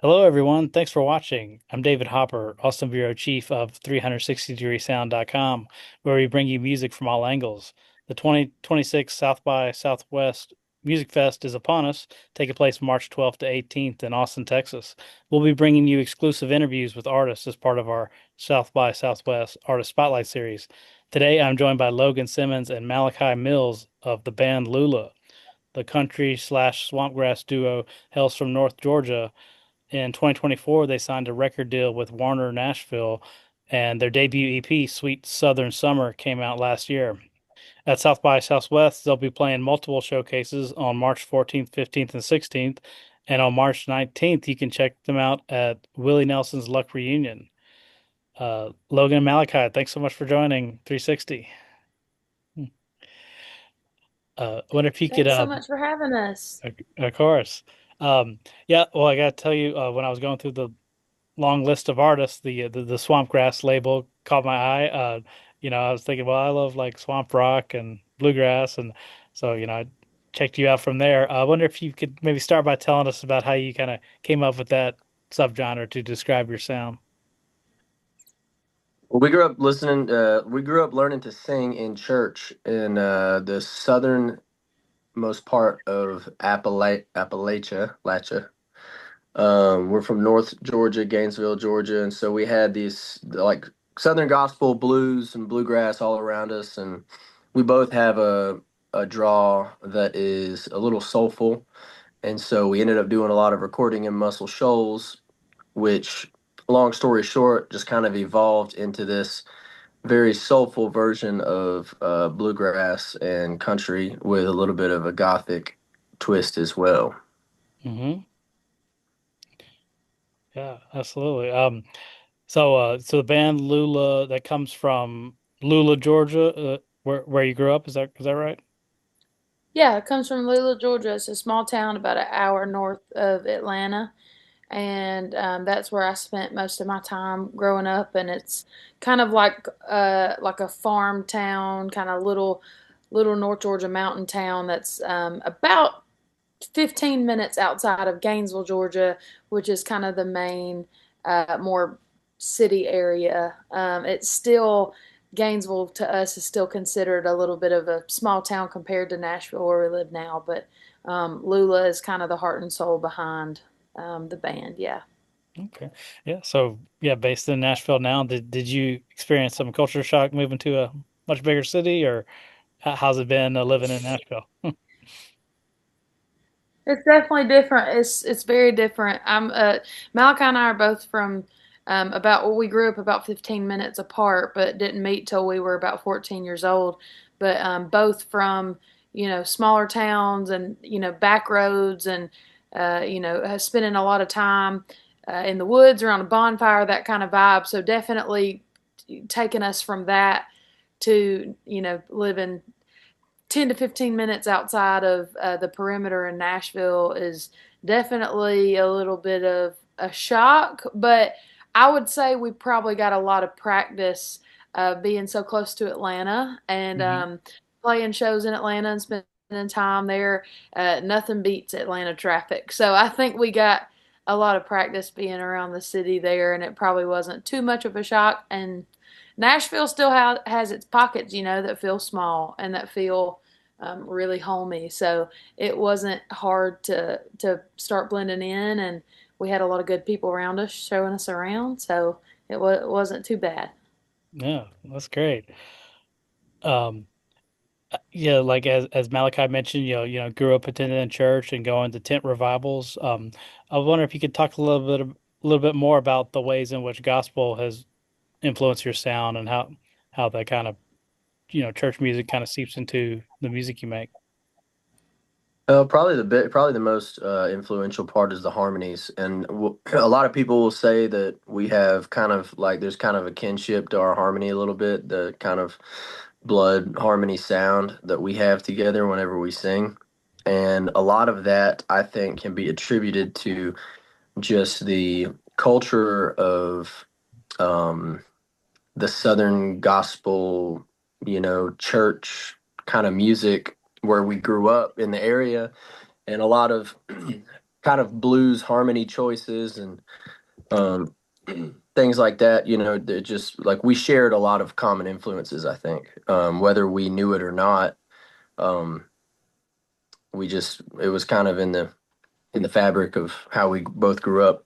Hello, everyone. Thanks for watching. I'm David Hopper, Austin Bureau Chief of 360degreesound.com, where we bring you music from all angles. The 2026 South by Southwest Music Fest is upon us, taking place March 12th to 18th in Austin, Texas. We'll be bringing you exclusive interviews with artists as part of our South by Southwest Artist Spotlight series. Today, I'm joined by Logan Simmons and Malachi Mills of the band Loula. The country slash swampgrass duo hails from North Georgia. In 2024, they signed a record deal with Warner Nashville, and their debut EP, Sweet Southern Summer, came out last year. At South by Southwest, they'll be playing multiple showcases on March 14th, 15th, and 16th. And on March 19th, you can check them out at Willie Nelson's Luck Reunion. Logan and Malachi, thanks so much for joining 360. I wonder if you could, Thanks so much for having us. of course. Yeah, well, I got to tell you, when I was going through the long list of artists, the Swampgrass label caught my eye. I was thinking, well, I love like swamp rock and bluegrass, and so I checked you out from there. I wonder if you could maybe start by telling us about how you kind of came up with that subgenre to describe your sound. Well, we grew up listening. We grew up learning to sing in church in the southernmost part of Appalachia. We're from North Georgia, Gainesville, Georgia, and so we had these like Southern gospel, blues, and bluegrass all around us, and we both have a draw that is a little soulful, and so we ended up doing a lot of recording in Muscle Shoals, which, long story short, just kind of evolved into this very soulful version of bluegrass and country with a little bit of a gothic twist as well. Hmm. Yeah, absolutely. So the band Lula that comes from Lula, Georgia, where you grew up, is that right? Yeah, it comes from Loula, Georgia. It's a small town about an hour north of Atlanta, and that's where I spent most of my time growing up. And it's kind of like a farm town, kind of little North Georgia mountain town that's about 15 minutes outside of Gainesville, Georgia, which is kind of the main, more city area. It's still Gainesville to us is still considered a little bit of a small town compared to Nashville where we live now, but Lula is kind of the heart and soul behind the band. Yeah. Okay. Yeah. So yeah, based in Nashville now, did you experience some culture shock moving to a much bigger city, or how's it been living in Nashville? It's definitely different. It's very different. I'm Malachi and I are both from about well, we grew up about 15 minutes apart, but didn't meet till we were about 14 years old. But both from smaller towns and back roads and spending a lot of time in the woods around a bonfire, that kind of vibe. So definitely taking us from that to living 10 to 15 minutes outside of the perimeter in Nashville is definitely a little bit of a shock, but I would say we probably got a lot of practice being so close to Atlanta and Hmm. playing shows in Atlanta and spending time there. Nothing beats Atlanta traffic. So I think we got a lot of practice being around the city there, and it probably wasn't too much of a shock. And Nashville still has its pockets, that feel small and that feel really homey. So it wasn't hard to start blending in, and we had a lot of good people around us showing us around. So it wasn't too bad. Yeah, that's great. Um, yeah, like as Malachi mentioned, grew up attending church and going to tent revivals. I wonder if you could talk a little bit more about the ways in which gospel has influenced your sound and how that kind of church music kind of seeps into the music you make. Probably the most influential part is the harmonies, and a lot of people will say that we have kind of like there's kind of a kinship to our harmony a little bit, the kind of blood harmony sound that we have together whenever we sing, and a lot of that I think can be attributed to just the culture of um, the Southern gospel, church kind of music where we grew up in the area, and a lot of kind of blues harmony choices and um, things like that. You know, that just like we shared a lot of common influences. I think whether we knew it or not, um, we just it was kind of in the fabric of how we both grew up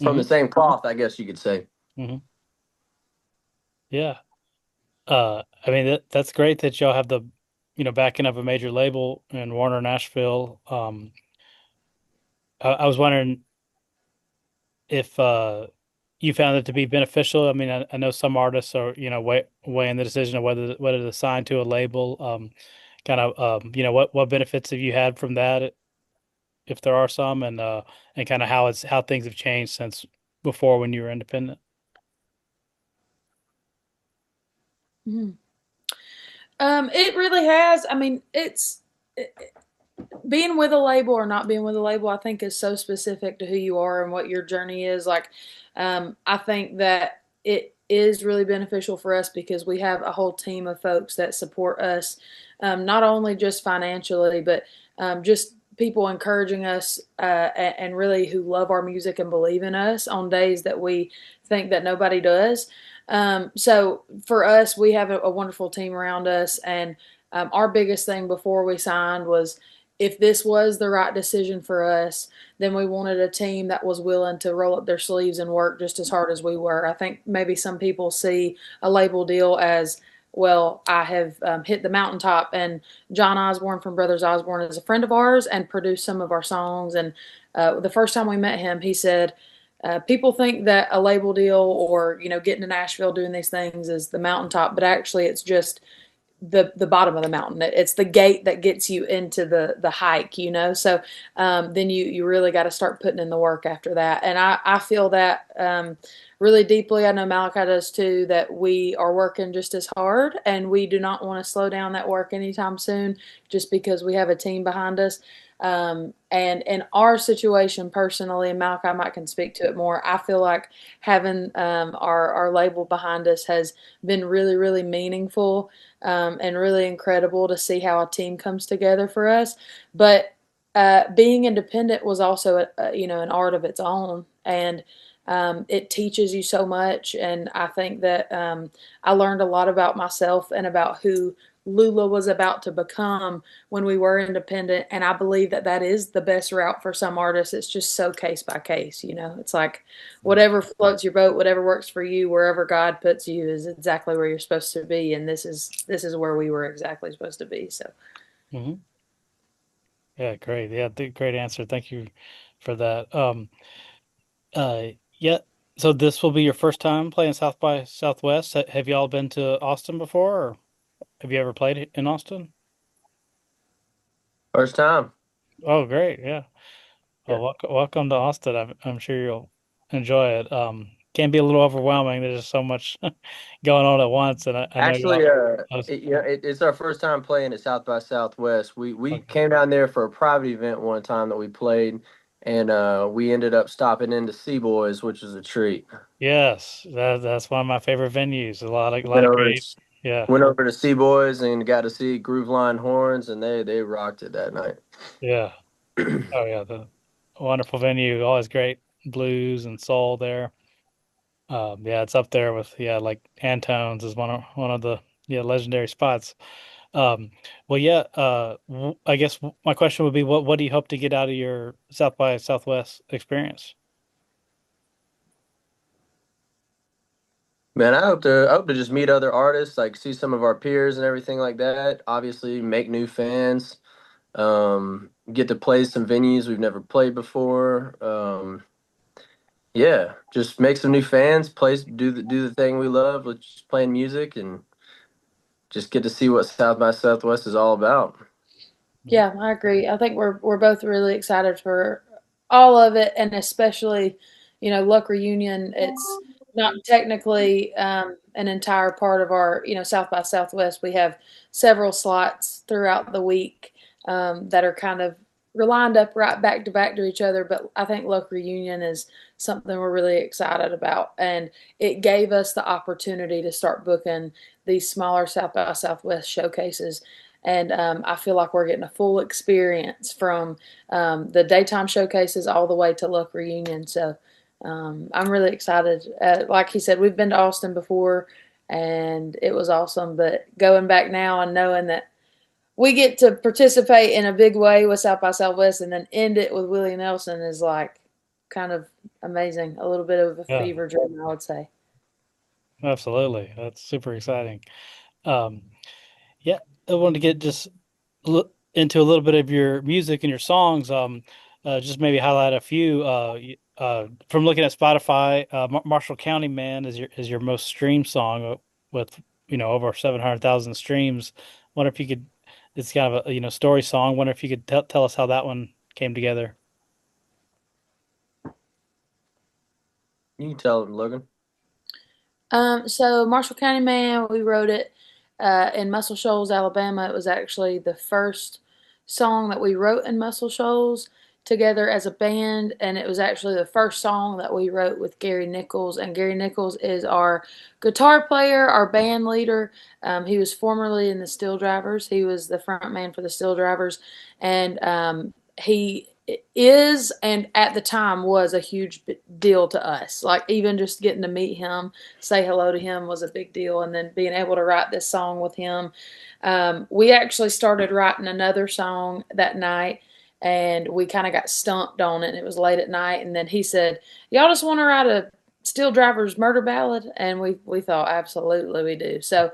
from the Hmm. same cloth, I guess you could say. Hmm. Yeah. I mean that's great that y'all have the, backing of a major label in Warner Nashville. I was wondering if you found it to be beneficial. I mean, I know some artists are, weighing the decision of whether to sign to a label. Kind of, what benefits have you had from that, if there are some, and kind of how things have changed since before when you were independent. Mhm. It really has. I mean, being with a label or not being with a label, I think is so specific to who you are and what your journey is. Like, I think that it is really beneficial for us because we have a whole team of folks that support us, not only just financially, but just people encouraging us and really who love our music and believe in us on days that we think that nobody does. So for us, we have a wonderful team around us, and our biggest thing before we signed was if this was the right decision for us, then we wanted a team that was willing to roll up their sleeves and work just as hard as we were. I think maybe some people see a label deal as, well, I have hit the mountaintop. And John Osborne from Brothers Osborne is a friend of ours and produced some of our songs. And the first time we met him, he said, people think that a label deal or getting to Nashville doing these things is the mountaintop, but actually it's just the bottom of the mountain. It's the gate that gets you into the hike, So then you really got to start putting in the work after that. And I feel that really deeply. I know Malachi does too. That we are working just as hard, and we do not want to slow down that work anytime soon, just because we have a team behind us. And in our situation personally, and Malachi might can speak to it more. I feel like having our label behind us has been really really meaningful and really incredible to see how a team comes together for us. But being independent was also, an art of its own, and it teaches you so much. And I think that I learned a lot about myself and about who Lula was about to become when we were independent. And I believe that that is the best route for some artists. It's just so case by case. It's like whatever floats your boat, whatever works for you, wherever God puts you is exactly where you're supposed to be. And this is where we were exactly supposed to be. So Hmm. Yeah, great. Yeah, great answer. Thank you for that. Uh, yeah. So this will be your first time playing South by Southwest. Have you all been to Austin before, or have you ever played in Austin? First time. Oh, great. Yeah. Yeah. Well, welcome to Austin. I'm sure you'll enjoy it. Can be a little overwhelming. There's just so much going on at once, and I know you're Actually, all. I was, it's our first time playing at South by Southwest. We okay. came down there for a private event one time that we played, and we ended up stopping into Seaboys, which was a treat. Yes, that's one of my favorite venues. A lot Went of over great. to Yeah, went over to Seaboys and got to see Groove Line Horns, and they rocked it that night. yeah. Oh yeah, the wonderful venue. Always great blues and soul there. Yeah, it's up there with, like Antone's is one of the, legendary spots. Um, well, yeah. I guess my question would be, what do you hope to get out of your South by Southwest experience? Man, I hope to just meet other artists, like see some of our peers and everything like that. Obviously, make new fans. Get to play some venues we've never played before. Yeah, just make some new fans, play, do the thing we love, which is playing music, and just get to see what South by Southwest is all about. Mhm. yeah, I agree. I think we're both really excited for all of it, and especially, Luck Reunion. It's not technically an entire part of our, South by Southwest. We have several slots throughout the week that are kind of lined up right back to back to each other. But I think Luck Reunion is something we're really excited about, and it gave us the opportunity to start booking these smaller South by Southwest showcases. and I feel like we're getting a full experience from the daytime showcases all the way to Luck Reunion. So I'm really excited. Like he said, we've been to Austin before, and it was awesome. But going back now and knowing that we get to participate in a big way with South by Southwest and then end it with Willie Nelson is like kind of amazing. A little bit of a Yeah, fever dream, I would say. absolutely. That's super exciting. Um, yeah, I wanted to get just into a little bit of your music and your songs. Just maybe highlight a few. From looking at Spotify, Marshall County Man is your most streamed song with over 700,000 streams. Wonder if you could. It's kind of a story song. Wonder if you could tell us how that one came together. You can tell them, Logan. So Marshall County Man, we wrote it in Muscle Shoals, Alabama. It was actually the first song that we wrote in Muscle Shoals together as a band, and it was actually the first song that we wrote with Gary Nichols. And Gary Nichols is our guitar player, our band leader. He was formerly in the Steel Drivers. He was the front man for the Steel Drivers, and he is and at the time was a huge deal to us. Like even just getting to meet him, say hello to him was a big deal, and then being able to write this song with him. We actually started writing another song that night, and we kind of got stumped on it. And it was late at night, and then he said, "Y'all just want to write a Steel Drivers murder ballad?" And we thought absolutely we do. So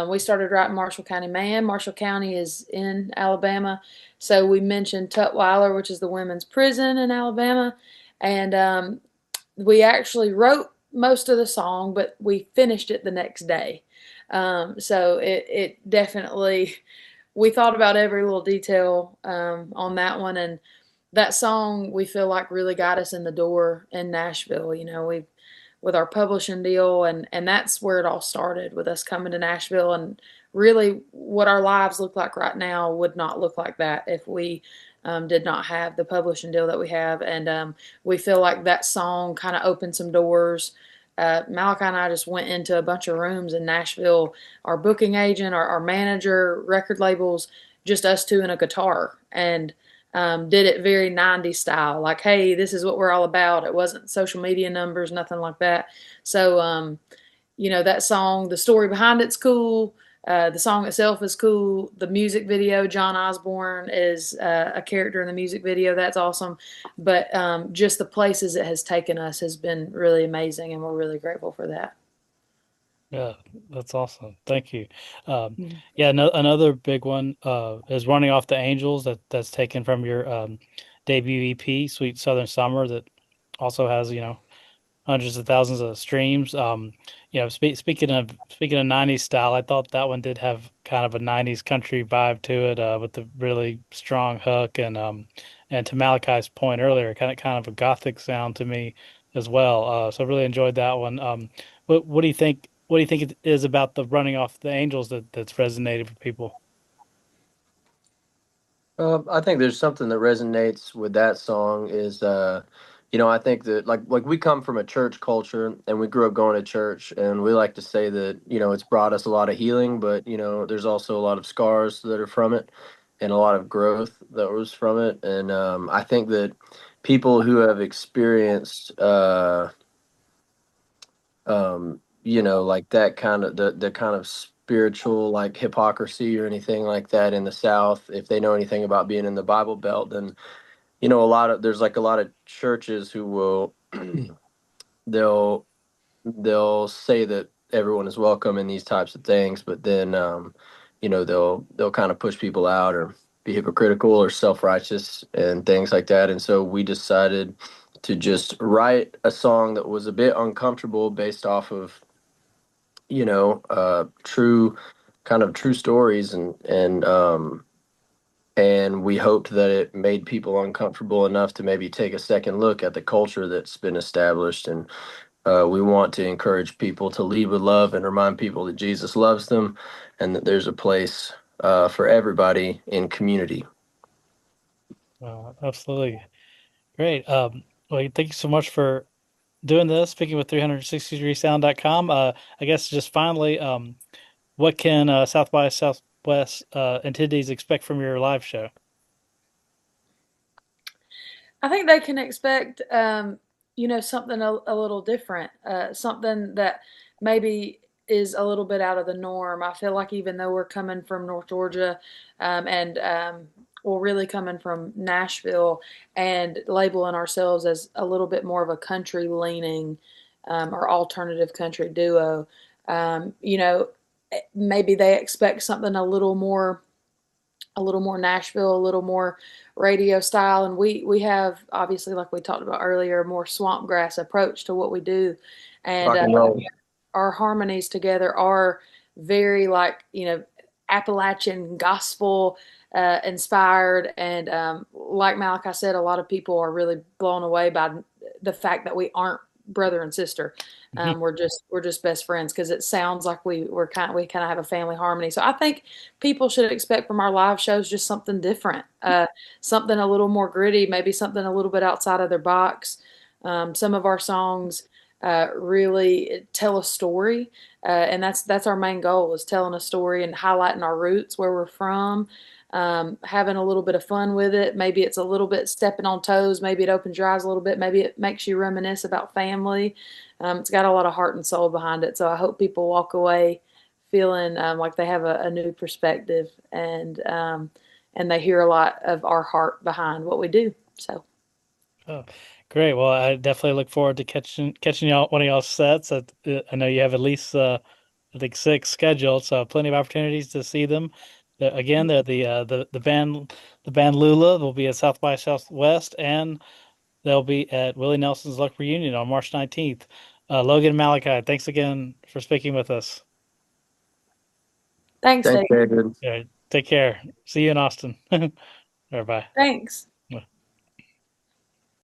we started writing Marshall County Man. Marshall County is in Alabama. So we mentioned Tutwiler, which is the women's prison in Alabama. And we actually wrote most of the song, but we finished it the next day. So it definitely, we thought about every little detail on that one. And that song we feel like really got us in the door in Nashville. We with our publishing deal, and that's where it all started with us coming to Nashville. And really what our lives look like right now would not look like that if we did not have the publishing deal that we have. And we feel like that song kind of opened some doors. Malachi and I just went into a bunch of rooms in Nashville, our booking agent, our manager, record labels, just us two and a guitar, and did it very 90s style. Like, hey, this is what we're all about. It wasn't social media numbers, nothing like that. So, that song, the story behind it's cool. The song itself is cool. The music video, John Osborne is a character in the music video. That's awesome. But just the places it has taken us has been really amazing, and we're really grateful for that. Yeah, that's awesome. Thank you. Um, Mm. yeah, another big one is Running Off the Angels that's taken from your debut EP, Sweet Southern Summer, that also has, hundreds of thousands of streams. Speaking of 90s style, I thought that one did have kind of a 90s country vibe to it, with the really strong hook and to Malachi's point earlier, kind of a gothic sound to me as well. So I really enjoyed that one. What do you think? What do you think it is about the Running Off the Angels that's resonated with people? I think there's something that resonates with that song is, I think that like we come from a church culture and we grew up going to church, and we like to say that it's brought us a lot of healing, but there's also a lot of scars that are from it, and a lot of growth that was from it, and I think that people who have experienced like that kind of the kind of spiritual like hypocrisy or anything like that in the South, if they know anything about being in the Bible Belt, then there's like a lot of churches who will they'll they'll say that everyone is welcome in these types of things, but then they'll kind of push people out or be hypocritical or self-righteous and things like that. And so we decided to just write a song that was a bit uncomfortable based off of true kind of true stories, and we hoped that it made people uncomfortable enough to maybe take a second look at the culture that's been established. And we want to encourage people to lead with love and remind people that Jesus loves them and that there's a place for everybody in community. Absolutely. Great. Well, thank you so much for doing this, speaking with 360degreesound.com. I guess just finally, what can South by South Southwest attendees expect from your live show? I think they can expect, something a little different, something that maybe is a little bit out of the norm. I feel like even though we're coming from North Georgia, and we're really coming from Nashville and labeling ourselves as a little bit more of a country leaning, or alternative country duo, maybe they expect something a little more Nashville, a little more radio style, and we have obviously, like we talked about earlier, a more swamp grass approach to what we do, and Rock and roll. our harmonies together are very like Appalachian gospel inspired, and like Malachi said, a lot of people are really blown away by the fact that we aren't brother and sister. We're just best friends because it sounds like we kind of have a family harmony. So I think people should expect from our live shows just something different, something a little more gritty, maybe something a little bit outside of their box. Some of our songs really tell a story, and that's our main goal, is telling a story and highlighting our roots, where we're from, having a little bit of fun with it. Maybe it's a little bit stepping on toes. Maybe it opens your eyes a little bit. Maybe it makes you reminisce about family. It's got a lot of heart and soul behind it. So I hope people walk away feeling like they have a new perspective, and they hear a lot of our heart behind what we do. So Oh, great. Well, I definitely look forward to catching y'all one of y'all's sets. I know you have at least I think six scheduled, so plenty of opportunities to see them. Again, they're the band Lula. They'll be at South by Southwest, and they'll be at Willie Nelson's Luck Reunion on March 19th. Logan and Malachi, thanks again for speaking with us. thanks, Thanks, Dave. David. Take care. See you in Austin. All right, bye. Thanks.